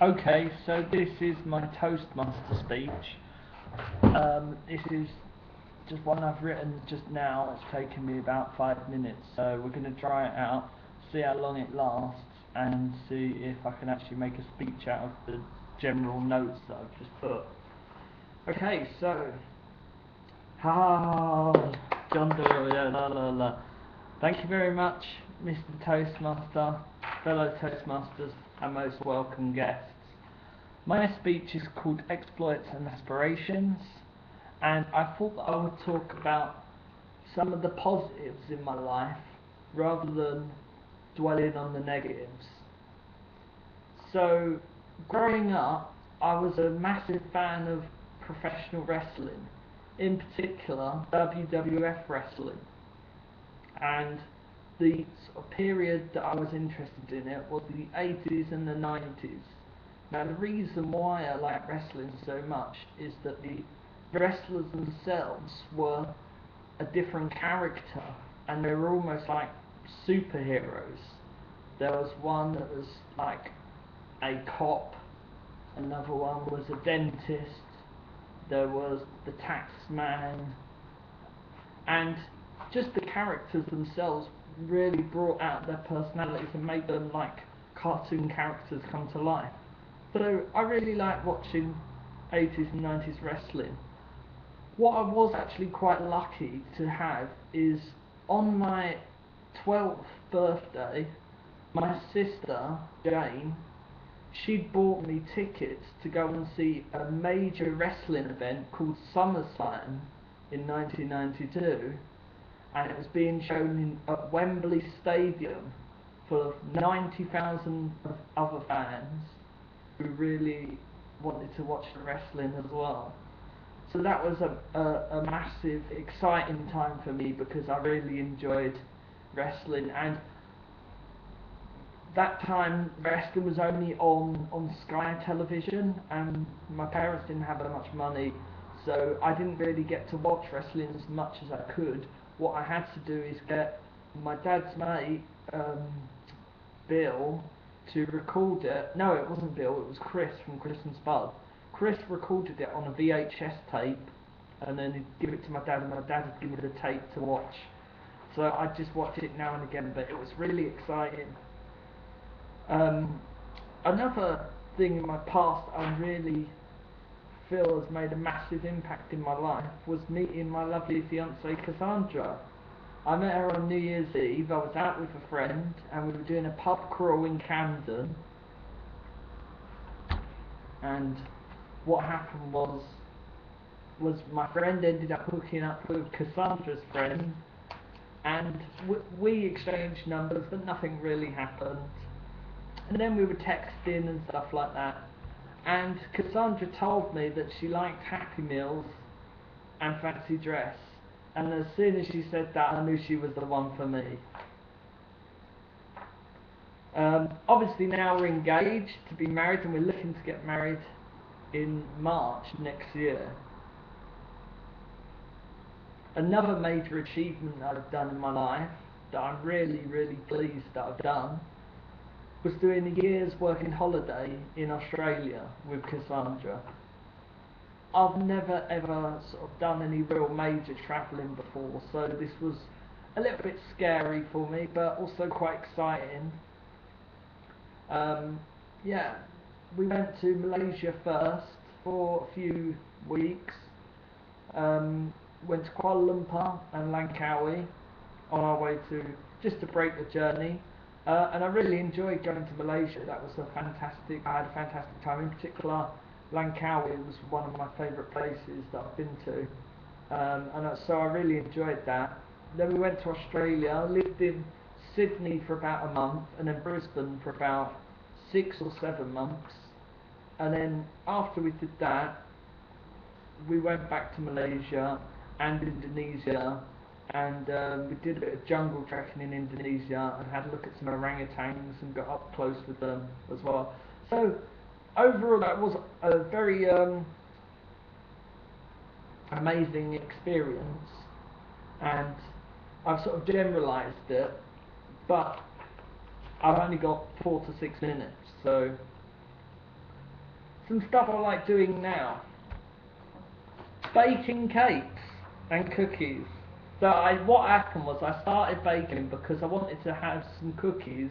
Okay, so this is my Toastmaster speech. This is just one I've written just now. It's taken me about 5 minutes, so we're going to try it out, see how long it lasts, and see if I can actually make a speech out of the general notes that I've just put. Okay, so, John Doyle, la la la. Thank you very much, Mr. Toastmaster, fellow Toastmasters, and most welcome guests. My speech is called Exploits and Aspirations, and I thought that I would talk about some of the positives in my life rather than dwelling on the negatives. So, growing up, I was a massive fan of professional wrestling, in particular WWF wrestling, and the sort of period that I was interested in it was the 80s and the 90s. Now the reason why I like wrestling so much is that the wrestlers themselves were a different character, and they were almost like superheroes. There was one that was like a cop, another one was a dentist, there was the tax man, and just the characters themselves really brought out their personalities and made them like cartoon characters come to life. So I really like watching 80s and 90s wrestling. What I was actually quite lucky to have is on my 12th birthday, my sister, Jane, she'd bought me tickets to go and see a major wrestling event called SummerSlam in 1992, and it was being shown at Wembley Stadium full of 90,000 other fans who really wanted to watch the wrestling as well. So that was a massive, exciting time for me because I really enjoyed wrestling, and that time wrestling was only on Sky Television, and my parents didn't have that much money, so I didn't really get to watch wrestling as much as I could. What I had to do is get my dad's mate, Bill, to record it. No, it wasn't Bill, it was Chris from Chris and Spud. Chris recorded it on a VHS tape, and then he'd give it to my dad, and my dad would give me the tape to watch. So I just watch it now and again, but it was really exciting. Another thing in my past I really feel has made a massive impact in my life was meeting my lovely fiancée Cassandra. I met her on New Year's Eve. I was out with a friend and we were doing a pub crawl in Camden, and what happened was my friend ended up hooking up with Cassandra's friend, and we exchanged numbers but nothing really happened. And then we were texting and stuff like that, and Cassandra told me that she liked Happy Meals and fancy dress, and as soon as she said that, I knew she was the one for me. Obviously now we're engaged to be married, and we're looking to get married in March next year. Another major achievement that I've done in my life that I'm really, really pleased that I've done was doing a year's working holiday in Australia with Cassandra. I've never ever sort of done any real major travelling before, so this was a little bit scary for me, but also quite exciting. Yeah, we went to Malaysia first for a few weeks. Went to Kuala Lumpur and Langkawi on our way just to break the journey. And I really enjoyed going to Malaysia. That was I had a fantastic time. In particular, Langkawi was one of my favourite places that I've been to. So I really enjoyed that. Then we went to Australia, lived in Sydney for about a month, and then Brisbane for about 6 or 7 months. And then after we did that, we went back to Malaysia and Indonesia, and we did a bit of jungle trekking in Indonesia and had a look at some orangutans and got up close with them as well. So overall that was a very amazing experience, and I've sort of generalised it, but I've only got 4 to 6 minutes, so some stuff I like doing now. Baking cakes and cookies. So what happened was I started baking because I wanted to have some cookies,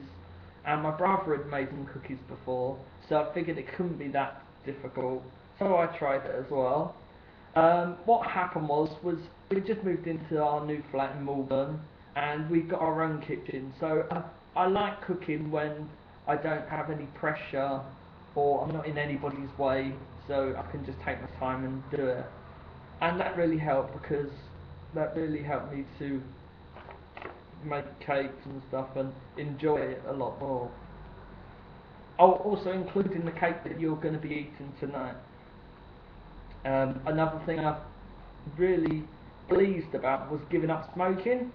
and my brother had made some cookies before, so I figured it couldn't be that difficult. So I tried it as well. What happened was we just moved into our new flat in Malvern, and we got our own kitchen. So I like cooking when I don't have any pressure or I'm not in anybody's way, so I can just take my time and do it. And that really helped because that really helped me to make cakes and stuff and enjoy it a lot more. Oh, also including the cake that you're going to be eating tonight. Another thing I'm really pleased about was giving up smoking.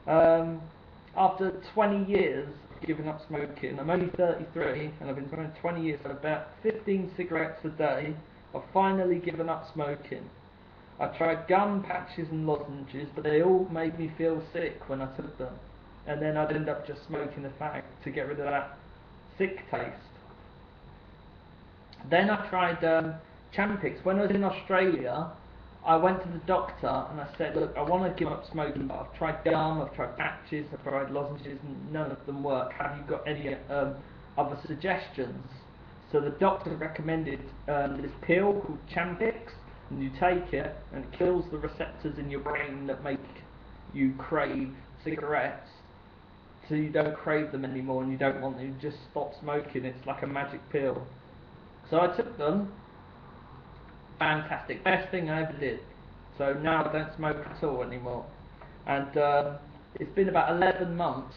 After 20 years of giving up smoking, I'm only 33 and I've been smoking 20 years, so about 15 cigarettes a day. I've finally given up smoking. I tried gum, patches and lozenges, but they all made me feel sick when I took them. And then I'd end up just smoking a fag to get rid of that sick taste. Then I tried Champix. When I was in Australia, I went to the doctor and I said, look, I want to give up smoking, but I've tried gum, I've tried patches, I've tried lozenges, and none of them work. Have you got any other suggestions? So the doctor recommended this pill called Champix, and you take it and it kills the receptors in your brain that make you crave cigarettes, so you don't crave them anymore and you don't want them, you just stop smoking. It's like a magic pill. So I took them. Fantastic, best thing I ever did. So now I don't smoke at all anymore. And it's been about 11 months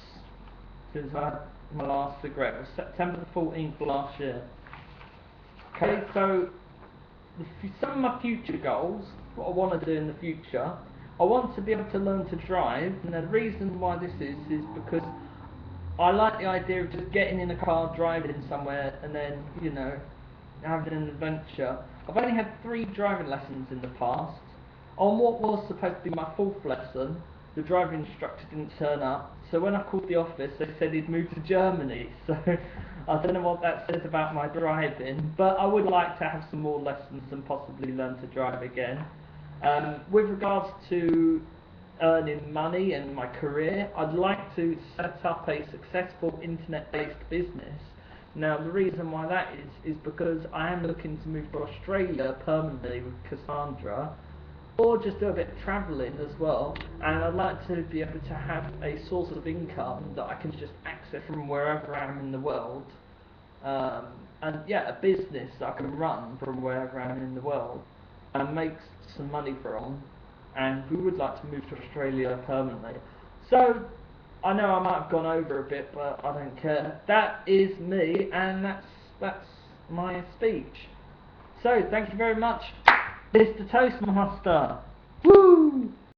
since I had my last cigarette. It was September the 14th last year. Okay, so some of my future goals, what I want to do in the future, I want to be able to learn to drive, and the reason why this is because I like the idea of just getting in a car, driving somewhere, and then, you know, having an adventure. I've only had 3 driving lessons in the past. On what was supposed to be my 4th lesson, the driving instructor didn't turn up, so when I called the office they said he'd moved to Germany, so I don't know what that says about my driving, but I would like to have some more lessons and possibly learn to drive again. With regards to earning money and my career, I'd like to set up a successful internet-based business. Now the reason why that is because I am looking to move to Australia permanently with Cassandra, or just do a bit of travelling as well, and I'd like to be able to have a source of income that I can just access from wherever I am in the world, and yeah, a business that I can run from wherever I am in the world and make some money from, and we would like to move to Australia permanently. So I know I might have gone over a bit, but I don't care. That is me, and that's my speech. So thank you very much, Mr. Toastmaster. Woo!